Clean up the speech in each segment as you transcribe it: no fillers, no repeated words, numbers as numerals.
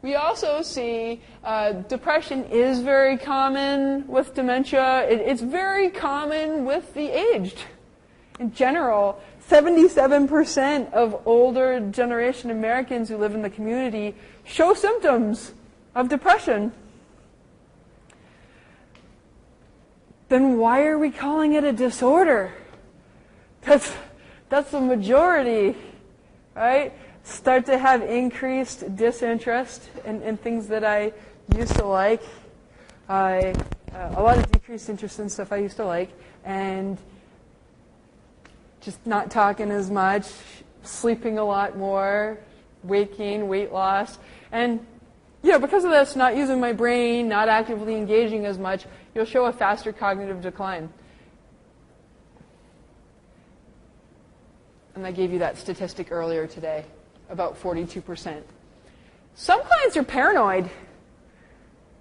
We also see depression is very common with dementia. It's very common with the aged. In general, 77% of older generation Americans who live in the community show symptoms of depression. Then why are we calling it a disorder? That's the majority, right? Start to have increased disinterest in things that I used to like. A lot of decreased interest in stuff I used to like, and just not talking as much, sleeping a lot more, weight gain, weight loss, and because of this, not using my brain, not actively engaging as much, you'll show a faster cognitive decline. And I gave you that statistic earlier today, about 42%. Some clients are paranoid.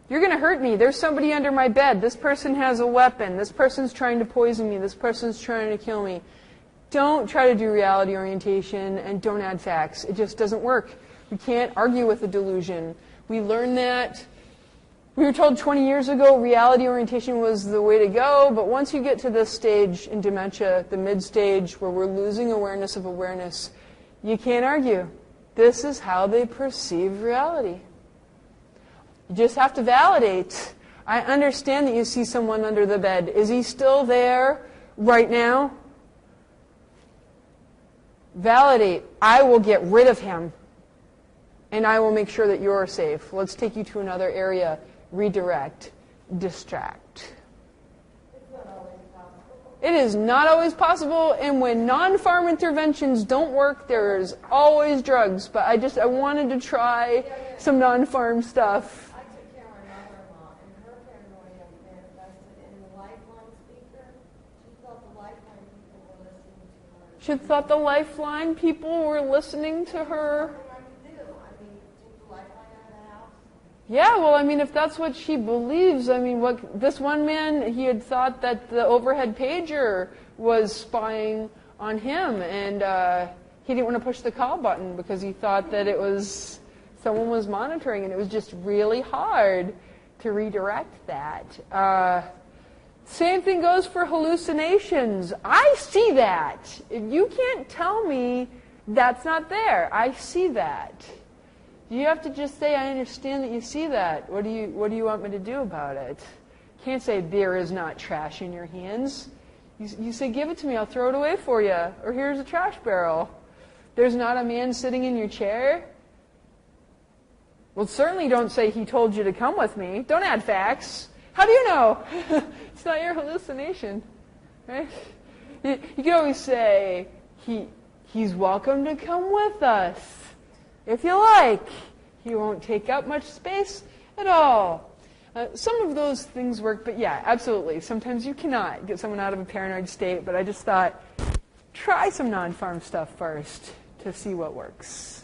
You're going to hurt me. There's somebody under my bed. This person has a weapon. This person's trying to poison me. This person's trying to kill me. Don't try to do reality orientation, and don't add facts. It just doesn't work. We can't argue with a delusion. We learned that. We were told 20 years ago reality orientation was the way to go, but once you get to this stage in dementia, the mid-stage where we're losing awareness of awareness, you can't argue. This is how they perceive reality. You just have to validate. I understand that you see someone under the bed. Is he still there right now? Validate. I will get rid of him, and I will make sure that you're safe. Let's take you to another area. Redirect. Distract. It is not always possible, and when non-farm interventions don't work, there's always drugs. But I wanted to try some non-farm stuff. I took care of my mother-in-law, and her paranoia manifested in the Lifeline speaker. She thought the Lifeline people were listening to her. She thought the Lifeline people were listening to her. Yeah, well, if that's what she believes, this one man, he had thought that the overhead pager was spying on him, and he didn't want to push the call button because he thought that someone was monitoring, and it was just really hard to redirect that. Same thing goes for hallucinations. I see that. If you can't tell me that's not there, I see that. You have to just say, I understand that you see that. What do you want me to do about it? Can't say, there is not trash in your hands. You say, give it to me, I'll throw it away for you. Or here's a trash barrel. There's not a man sitting in your chair. Well, certainly don't say, he told you to come with me. Don't add facts. How do you know? It's not your hallucination. Right? You can always say, he's welcome to come with us. If you like, he won't take up much space at all. Some of those things work, but yeah, absolutely. Sometimes you cannot get someone out of a paranoid state, but I just thought, try some non-farm stuff first to see what works.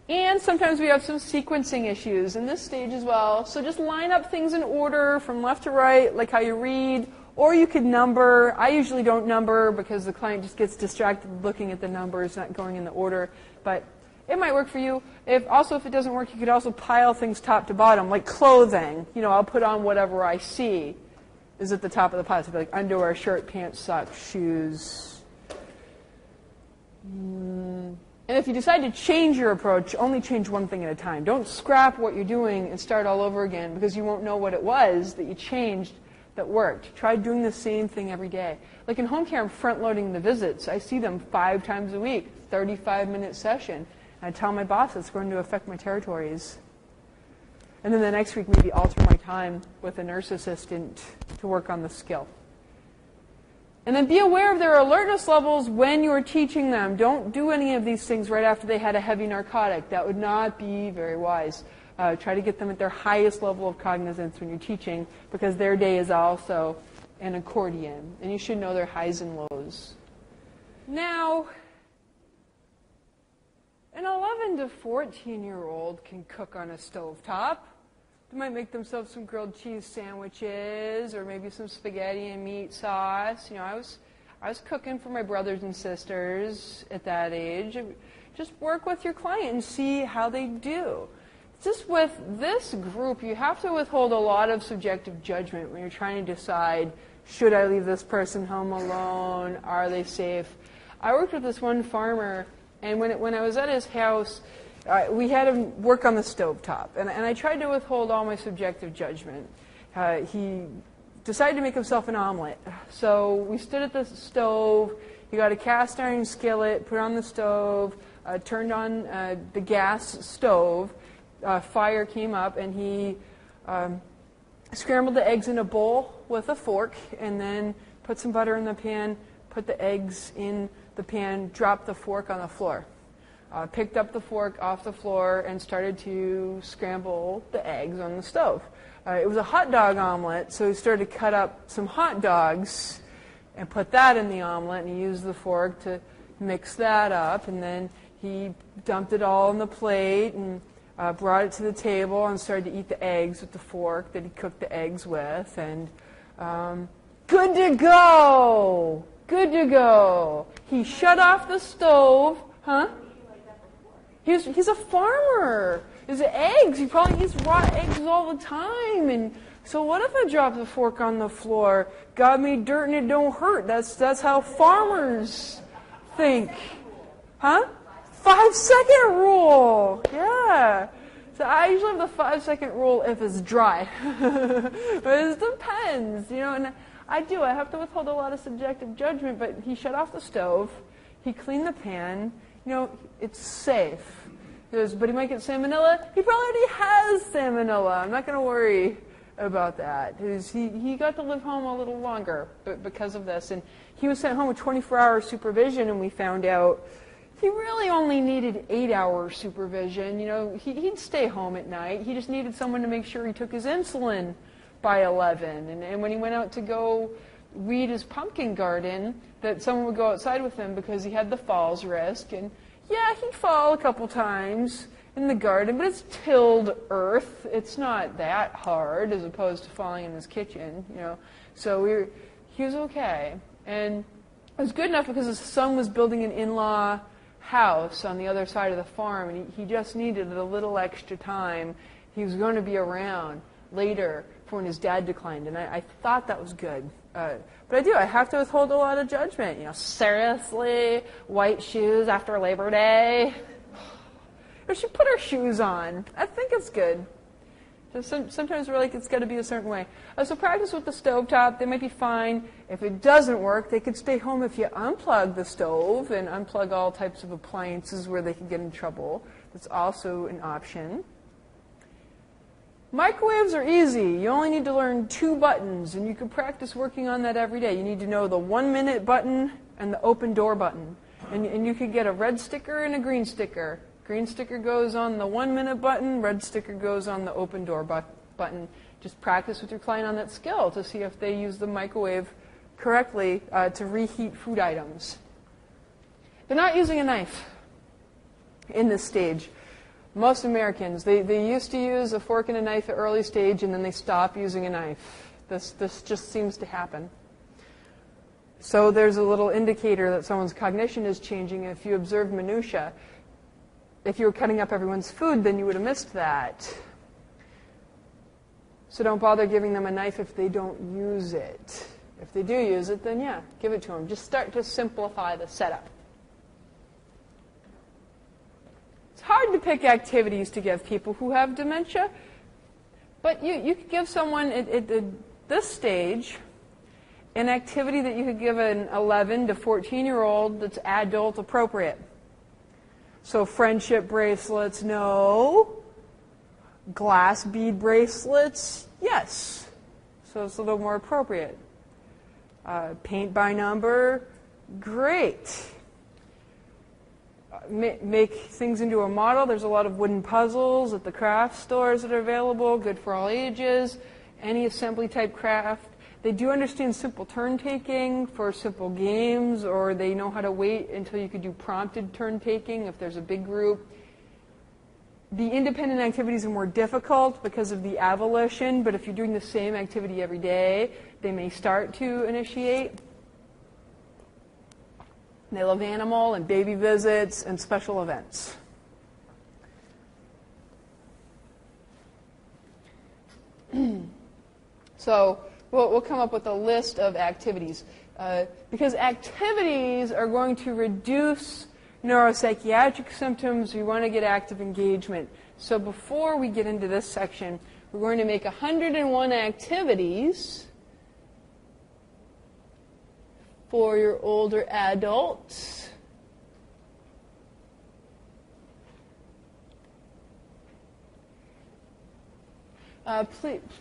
And sometimes we have some sequencing issues in this stage as well. So just line up things in order from left to right, like how you read. Or you could number. I usually don't number because the client just gets distracted looking at the numbers, not going in the order. But it might work for you. If it doesn't work, you could also pile things top to bottom, like clothing. I'll put on whatever I see is at the top of the pile. So like underwear, shirt, pants, socks, shoes. And if you decide to change your approach, only change one thing at a time. Don't scrap what you're doing and start all over again because you won't know what it was that you changed that worked. Try doing the same thing every day. Like in home care, I'm front-loading the visits. I see them 5 times a week, 35-minute session. And I tell my boss it's going to affect my territories. And then the next week, maybe alter my time with a nurse assistant to work on the skill. And then be aware of their alertness levels when you're teaching them. Don't do any of these things right after they had a heavy narcotic. That would not be very wise. Try to get them at their highest level of cognizance when you're teaching, because their day is also an accordion, and you should know their highs and lows. Now, an 11 to 14-year-old can cook on a stovetop. They might make themselves some grilled cheese sandwiches, or maybe some spaghetti and meat sauce. I was cooking for my brothers and sisters at that age. Just work with your client and see how they do. Just with this group, you have to withhold a lot of subjective judgment when you're trying to decide, should I leave this person home alone? Are they safe? I worked with this one farmer, and when I was at his house, we had him work on the stovetop, and I tried to withhold all my subjective judgment. He decided to make himself an omelet. So we stood at the stove. He got a cast iron skillet, put it on the stove, turned on the gas stove. Fire came up, and he scrambled the eggs in a bowl with a fork, and then put some butter in the pan, put the eggs in the pan, dropped the fork on the floor. Picked up the fork off the floor and started to scramble the eggs on the stove. It was a hot dog omelet, so he started to cut up some hot dogs and put that in the omelet, and he used the fork to mix that up, and then he dumped it all on the plate and brought it to the table and started to eat the eggs with the fork that he cooked the eggs with, and good to go! Good to go! He shut off the stove, huh? He's a farmer. His eggs, he probably eats raw eggs all the time. And so what if I drop the fork on the floor? God made dirt and it don't hurt. That's how farmers think. Huh? 5-second rule. Yeah. So I usually have the 5-second rule if it's dry. But it depends, and I have to withhold a lot of subjective judgment, but he shut off the stove. He cleaned the pan. It's safe. He goes, but he might get salmonella. He probably already has salmonella. I'm not going to worry about that. He got to live home a little longer because of this. And he was sent home with 24-hour supervision, and we found out he really only needed 8-hour supervision. He'd stay home at night. He just needed someone to make sure he took his insulin by 11. And when he went out to go weed his pumpkin garden, that someone would go outside with him because he had the falls risk. And yeah, he'd fall a couple times in the garden, but it's tilled earth. It's not that hard as opposed to falling in his kitchen, So he was okay. And it was good enough because his son was building an in-law house on the other side of the farm, and he just needed a little extra time. He was going to be around later for when his dad declined, and I thought that was good. But I have to withhold a lot of judgment. Seriously, white shoes after Labor Day? We should put our shoes on. I think it's good. Just sometimes we're like, it's got to be a certain way. So practice with the stovetop. They might be fine. If it doesn't work, they could stay home if you unplug the stove and unplug all types of appliances where they could get in trouble. That's also an option. Microwaves are easy. You only need to learn 2 buttons, and you can practice working on that every day. You need to know the 1-minute button and the open door button. And you could get a red sticker and a green sticker. Green sticker goes on the 1-minute button, red sticker goes on the open door button. Just practice with your client on that skill to see if they use the microwave correctly to reheat food items. They're not using a knife in this stage. Most Americans, they used to use a fork and a knife at early stage, and then they stop using a knife. This just seems to happen. So there's a little indicator that someone's cognition is changing. If you observe minutia, if you were cutting up everyone's food, then you would have missed that. So don't bother giving them a knife if they don't use it. If they do use it, then yeah, give it to them. Just start to simplify the setup. It's hard to pick activities to give people who have dementia, but you could give someone at this stage an activity that you could give an 11 to 14-year-old that's adult appropriate. So friendship bracelets, no. Glass bead bracelets, yes. So it's a little more appropriate. Paint by number, great. Make things into a model. There's a lot of wooden puzzles at the craft stores that are available, good for all ages. Any assembly type craft. They do understand simple turn taking for simple games, or they know how to wait until you could do prompted turn taking if there's a big group. The independent activities are more difficult because of the avolition, but if you're doing the same activity every day, they may start to initiate. They love animal and baby visits and special events. So we'll come up with a list of activities. Because activities are going to reduce neuropsychiatric symptoms, we want to get active engagement. So before we get into this section, we're going to make 101 activities for your older adults.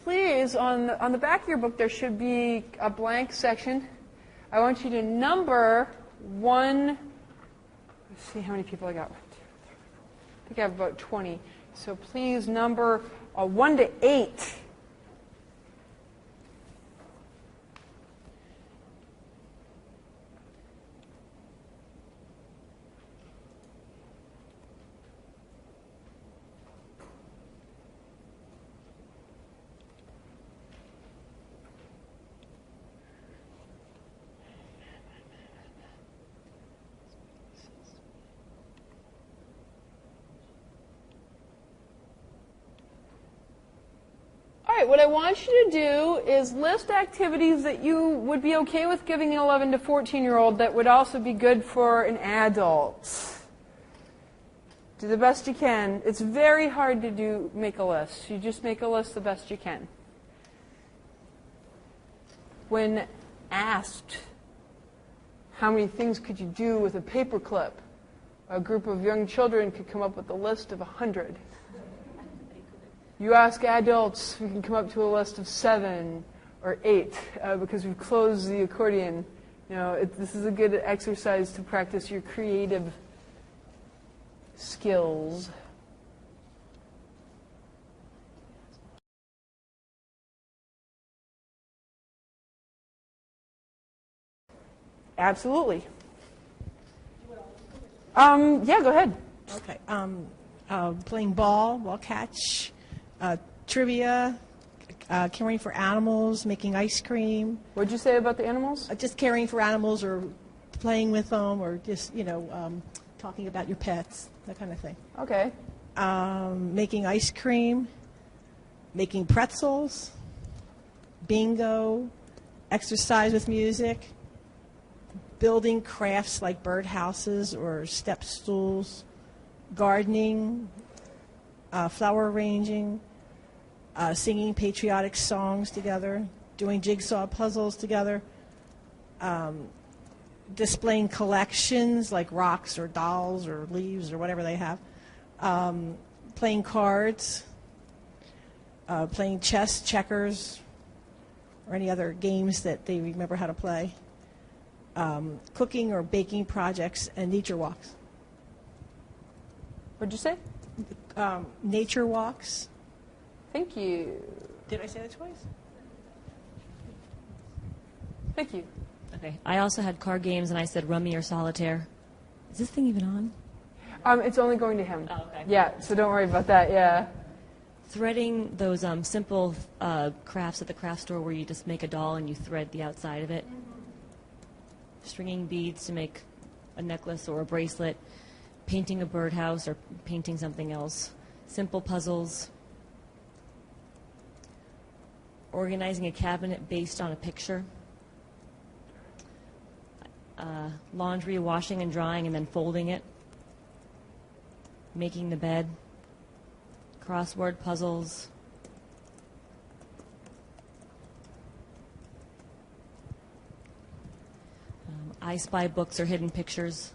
Please, on the back of your book, there should be a blank section. I want you to number 1. Let's see how many people I got. I think I have about 20. So please number 1 to 8. What I want you to do is list activities that you would be okay with giving an 11 to 14-year-old that would also be good for an adult. Do the best you can. It's very hard to make a list. You just make a list the best you can. When asked how many things could you do with a paperclip, a group of young children could come up with a list of 100. You ask adults, we can come up to a list of 7 or 8 because we've closed the accordion. This is a good exercise to practice your creative skills. Absolutely. Yeah, go ahead. Okay. Playing ball catch. Trivia, caring for animals, making ice cream. What did you say about the animals? Just caring for animals or playing with them or just, talking about your pets, that kind of thing. Okay. Making ice cream, making pretzels, bingo, exercise with music, building crafts like birdhouses or step stools, gardening, flower arranging, singing patriotic songs together, doing jigsaw puzzles together, displaying collections like rocks or dolls or leaves or whatever they have, playing cards, playing chess, checkers, or any other games that they remember how to play, cooking or baking projects, and nature walks. What'd you say? Nature walks. Thank you. Did I say that twice? Thank you. Okay. I also had card games, and I said rummy or solitaire. Is this thing even on? It's only going to him. Oh, okay. Yeah, so don't worry about that, yeah. Threading those simple crafts at the craft store where you just make a doll and you thread the outside of it. Stringing beads to make a necklace or a bracelet. Painting a birdhouse or painting something else. Simple puzzles. Organizing a cabinet based on a picture. Laundry, washing and drying and then folding it. Making the bed. Crossword puzzles. I Spy books or hidden pictures.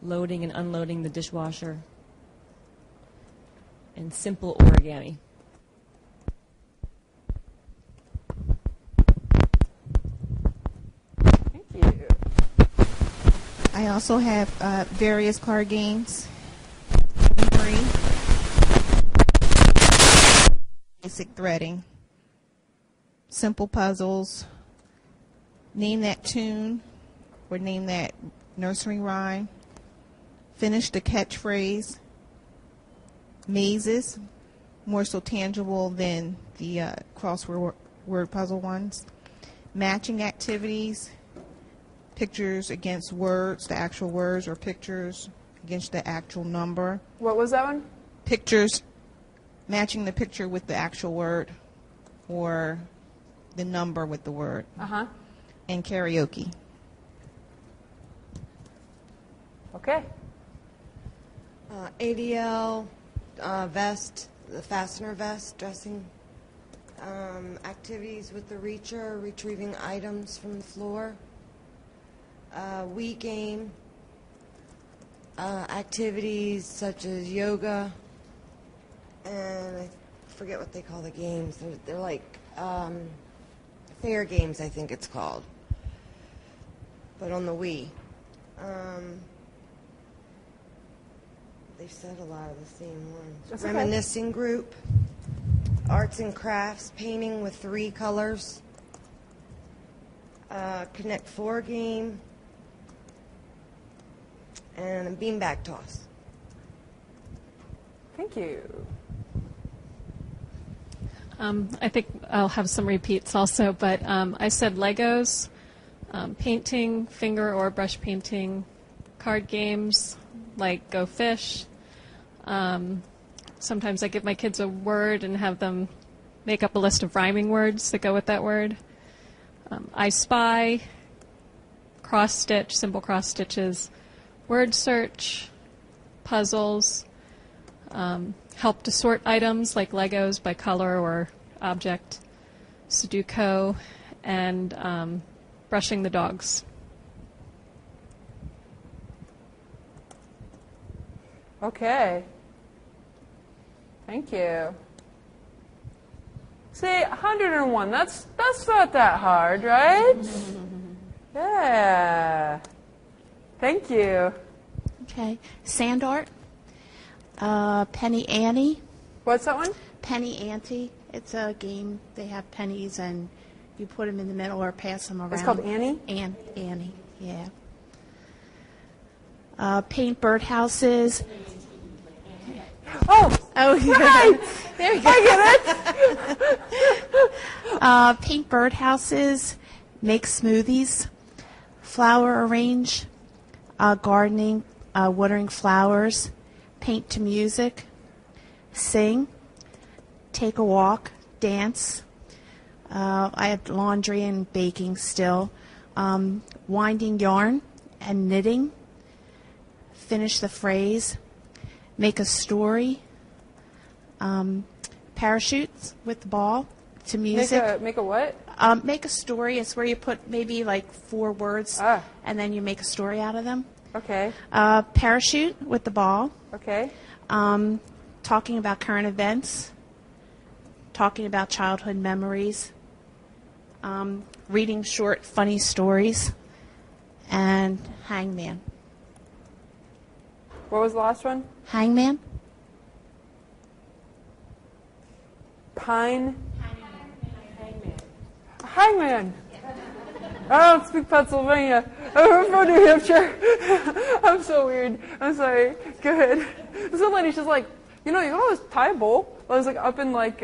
Loading and unloading the dishwasher. And simple origami. Thank you. I also have various card games. Free. Basic threading. Simple puzzles. Name that tune or name that nursery rhyme. Finish the catchphrase. Mazes, more so tangible than the crossword word puzzle ones. Matching activities. pictures against words, the actual words, or pictures against the actual number. What was that one? Pictures, matching the picture with the actual word or the number with the word. Uh-huh. And karaoke. Okay. ADL, vest, the fastener vest, dressing, activities with the reacher, retrieving items from the floor, Wii game, activities such as yoga, and I forget what they call the games. They're like fair games, I think it's called, but on the Wii. They've said a lot of the same ones. That's okay. Reminiscing group, arts and crafts, painting with 3 colors, Connect 4 game, and a beanbag toss. Thank you. I think I'll have some repeats also, but I said Legos, painting, finger or brush painting, card games like Go Fish. Sometimes I give my kids a word and have them make up a list of rhyming words that go with that word. I Spy, cross stitch, simple cross stitches, word search, puzzles, help to sort items like Legos by color or object, Sudoku, and brushing the dogs. Okay. Thank you. See, 101, that's not that hard, right? Yeah. Thank you. Okay. Sand art. Penny Ante. What's that one? Penny Ante. It's a game. They have pennies and you put them in the middle or pass them around. It's called Annie? Annie, yeah. Paint birdhouses. Oh, right. There you go. I get it. Paint birdhouses. Make smoothies. Flower arrange. Gardening. Watering flowers. Paint to music. Sing. Take a walk. Dance. I have laundry and baking still. Winding yarn and knitting. Finish the phrase. Make a story. Parachutes with the ball to music. Make a what? Make a story. It's where you put maybe like 4 words and then you make a story out of them. Okay. Parachute with the ball. Okay. Talking about current events. Talking about childhood memories. Reading short, funny stories. And hangman. What was the last one? Hangman? Pine. Hangman. I don't speak Pennsylvania. I'm from New Hampshire. I'm so weird. I'm sorry. Go ahead. This old lady, she's like, you can always tie a bowl. I was like up in like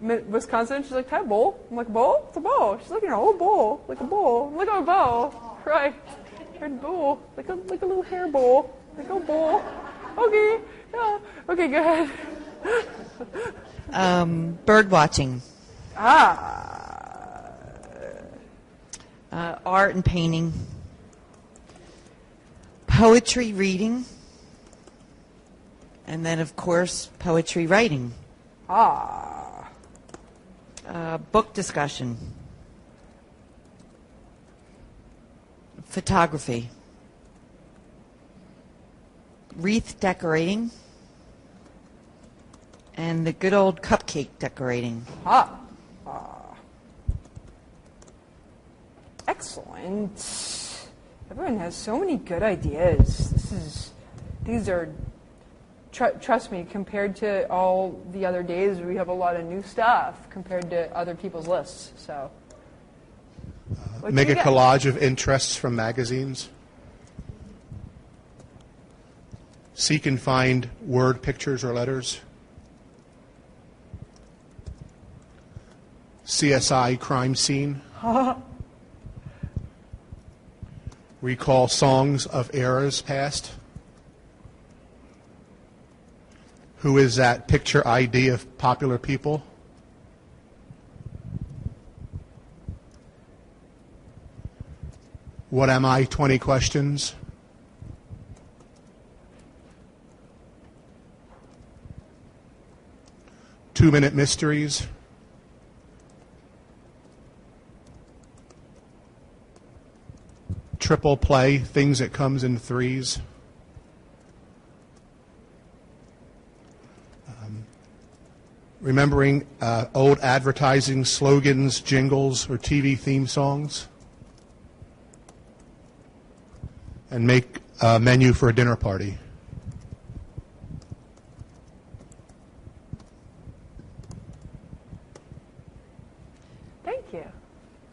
Wisconsin. She's like, tie a bowl. I'm like, a bowl? It's a bowl. She's like, a bowl. Like a bowl. I'm like, oh, a bowl. Right. A bowl. Like a little hair bowl. Like a bowl. Okay. Yeah. Okay, go ahead. Bird watching. Art and painting. Poetry reading. And then, of course, poetry writing. Book discussion. Photography. Wreath decorating. And the good old cupcake decorating. Excellent. Everyone has so many good ideas. These are, trust me, compared to all the other days, we have a lot of new stuff compared to other people's lists. So, make a collage of interests from magazines. Seek and find word pictures or letters. CSI crime scene. Recall songs of eras past. Who is that picture ID of popular people? What am I? 20 questions. Two-minute mysteries. Triple play, things that comes in threes. Remembering old advertising slogans, jingles, or TV theme songs. And make a menu for a dinner party. Thank you.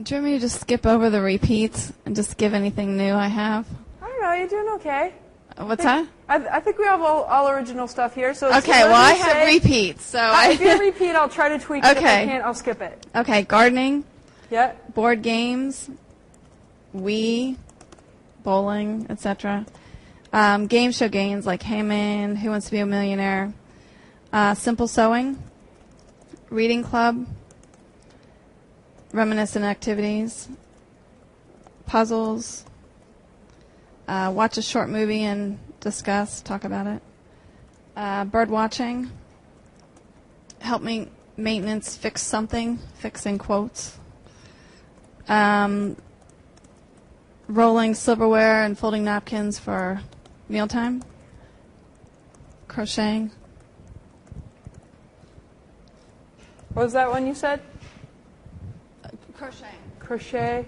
Do you want me to just skip over the repeats and just give anything new I have? I don't know. You're doing okay. What's that? I think we have all original stuff here. So it's Okay, well, I have repeats. So if you repeat, I'll try to tweak it. If I Okay. can't, I'll skip it. Okay, gardening, Yeah. board games, Wii, bowling, etc. Game show games like Hey Man, Who Wants to Be a Millionaire, simple sewing, reading club, reminiscent activities, puzzles, watch a short movie and discuss, talk about it, bird watching, help me maintenance, fix something, fixing quotes, rolling silverware and folding napkins for mealtime, crocheting. What was that one you said? Crocheting. Crochet.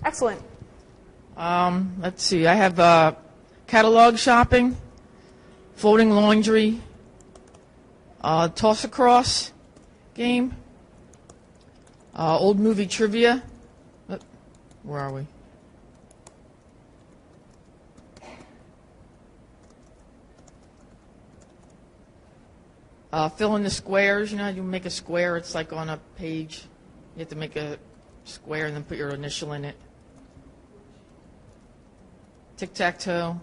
Excellent. Let's see. I have catalog shopping, folding laundry, toss across game, old movie trivia. Where are we? Fill in the squares. You know how you make a square? It's like on a page. You have to make a square and then put your initial in it. Tic-tac-toe.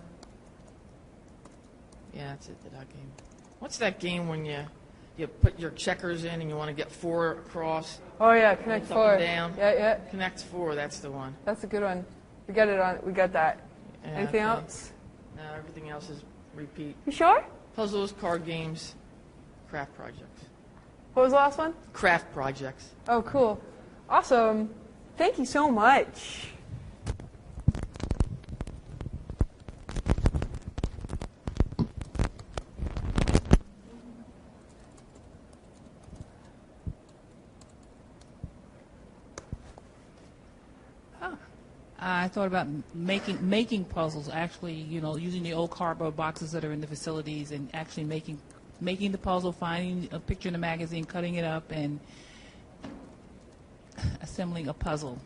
Yeah, that's it, that game. What's that game when you put your checkers in and you want to get 4 across? Oh yeah, Connect Up 4. and down. Yeah. Connect 4, that's the one. That's a good one. We got it on. We got that. Yeah, Anything okay. else? No, everything else is repeat. You sure? Puzzles, card games, craft projects. What was the last one? Craft projects. Oh, cool. Awesome. Thank you so much. I thought about making puzzles, actually, using the old cardboard boxes that are in the facilities and actually making the puzzle, finding a picture in the magazine, cutting it up, and assembling a puzzle.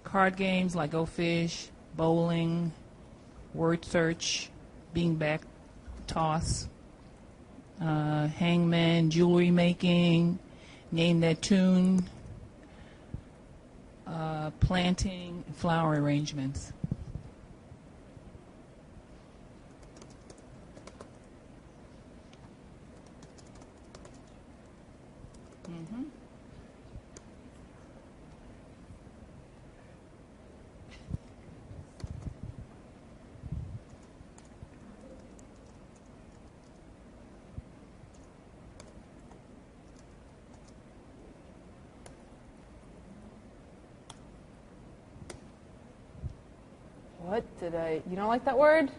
Card games like Go Fish, bowling, word search, beanbag toss, hangman, jewelry making, name that tune, planting, flower arrangements. Mm-hmm. What did you don't like that word?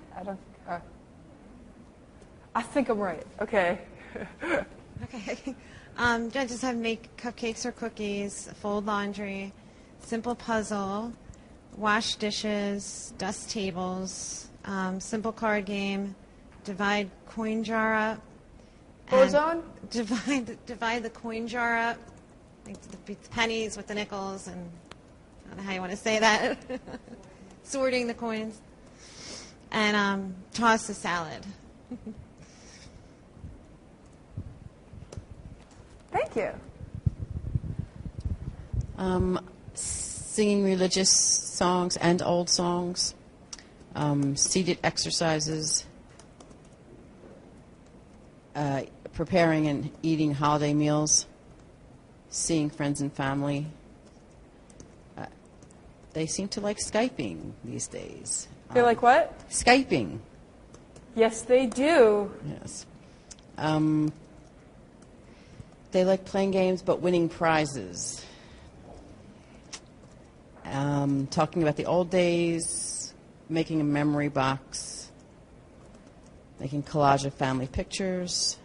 I think I'm right. Okay. Okay. Judges have make cupcakes or cookies, fold laundry, simple puzzle, wash dishes, dust tables, simple card game, divide coin jar up. What was on? Divide the coin jar up, like the pennies with the nickels, and I don't know how you want to say that. Sorting the coins, and toss the salad. Thank you. Singing religious songs and old songs, seated exercises, preparing and eating holiday meals, seeing friends and family. They seem to like Skyping these days. They like what? Skyping. Yes, they do. Yes. They like playing games but winning prizes. Talking about the old days, making a memory box, making collage of family pictures,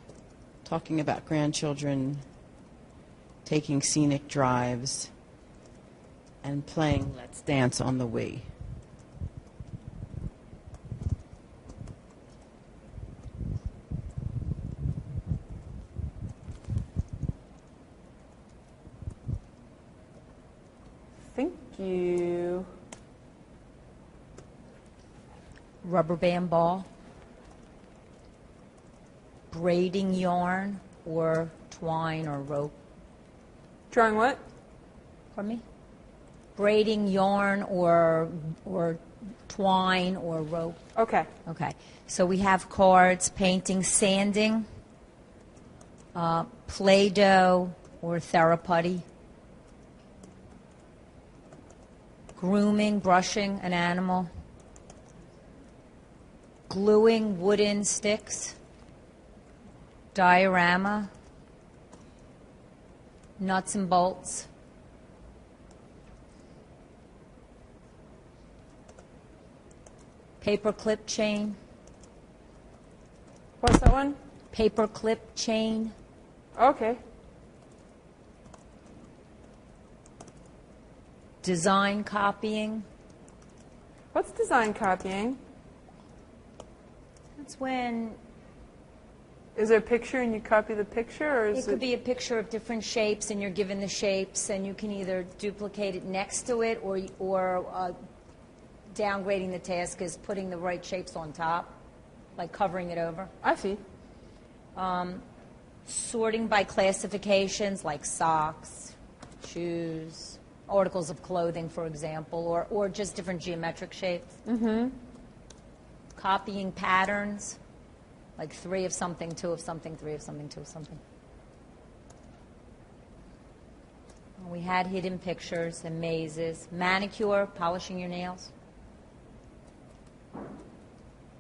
talking about grandchildren, taking scenic drives, and playing Let's Dance on the Wii. Thank you. Rubber band ball, braiding yarn or twine or rope. Drawing what? Pardon me? Braiding yarn or twine or rope. Okay. Okay. So we have cards, painting, sanding, Play-Doh or Theraputty, grooming, brushing an animal, gluing wooden sticks, diorama, nuts and bolts, paper clip chain. What's that one? Paper clip chain. Okay. Design copying. What's design copying? That's when... Is there a picture and you copy the picture, or is It could be a picture of different shapes, and you're given the shapes, and you can either duplicate it next to it, or downgrading the task is putting the right shapes on top, like covering it over. I see. Sorting by classifications, like socks, shoes, articles of clothing, for example, or just different geometric shapes. Mm-hmm. Copying patterns, like 3 of something, 2 of something, 3 of something, 2 of something. We had hidden pictures and mazes. Manicure, polishing your nails.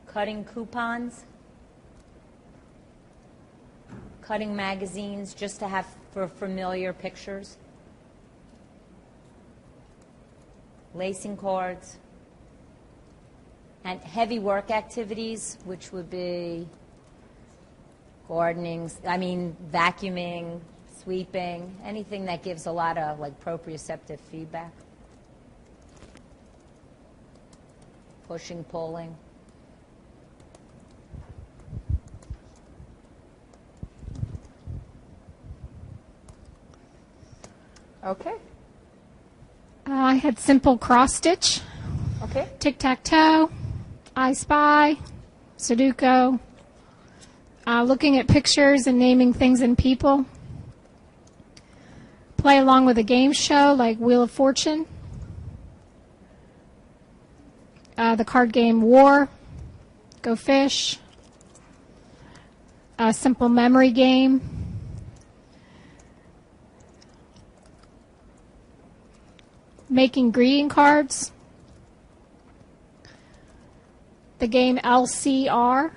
Cutting coupons. Cutting magazines just to have for familiar pictures. Lacing cards. And heavy work activities, which would be gardening, vacuuming, sweeping, anything that gives a lot of proprioceptive feedback. Pushing, pulling. Okay. I had simple cross stitch. Okay. Tic-tac-toe. I Spy. Sudoku. Looking at pictures and naming things and people. Play along with a game show like Wheel of Fortune. The card game War. Go Fish. A simple memory game. Making greeting cards. The game LCR.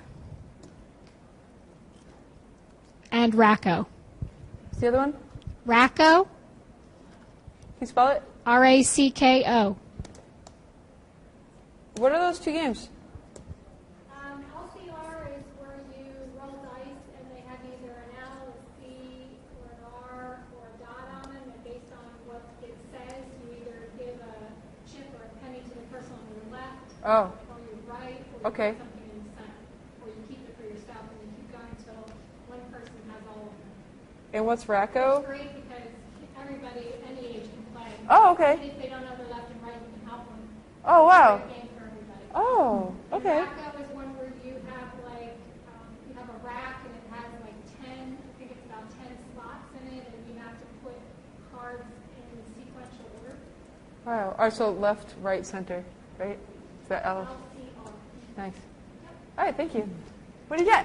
And Racco. What's the other one? Racco. Can you spell it? Racko. What are those 2 games? LCR is where you roll dice and they have either an L, a C, or an R, or a dot on them, and based on what it says, you either give a chip or a penny to the person on your left, Oh. or your right, or Okay. you put something in the center, or you keep it for yourself and you keep going until one person has all of them. And what's It's Racco? great because everybody, any age can play. Oh, okay. Even if they don't know their left and right, you can help them. Oh, wow. It's a great game for everybody. Oh, okay. And Racco is one where you have you have a rack and it has 10, I think it's about 10 slots in it, and you have to put cards in sequential Wow. Also left, right, center, right? Is that L? Nice. All right, thank you. What do you get?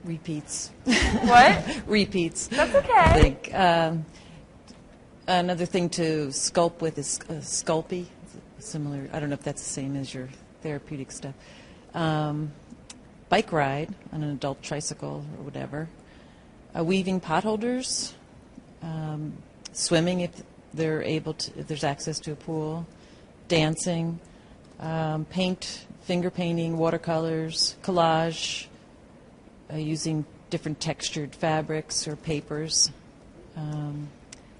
Repeats. What? Repeats. That's okay. I think. Another thing to sculpt with is Sculpey. Similar. I don't know if that's the same as your therapeutic stuff. Bike ride on an adult tricycle or whatever. Weaving potholders. Swimming if they're able to, if there's access to a pool. Dancing. Paint, finger painting, watercolors, collage. Using different textured fabrics or papers.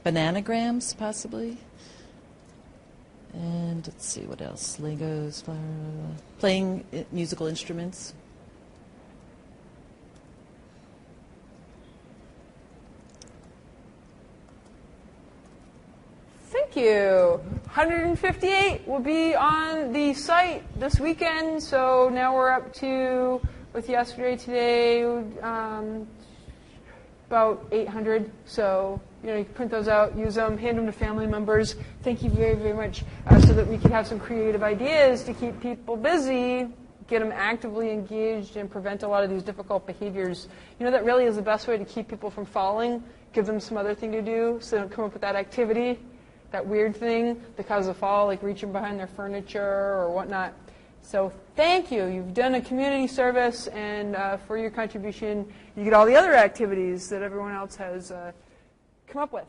Bananagrams, possibly. And let's see, what else? Legos, playing musical instruments. Thank you. 158 will be on the site this weekend, so now we're up to, with yesterday, today, about 800. So, you can print those out, use them, hand them to family members. Thank you very, very much, so that we can have some creative ideas to keep people busy, get them actively engaged, and prevent a lot of these difficult behaviors. That really is the best way to keep people from falling. Give them some other thing to do, so they don't come up with that activity, that weird thing that causes a fall, like reaching behind their furniture or whatnot. So thank you. You've done a community service, and for your contribution, you get all the other activities that everyone else has come up with.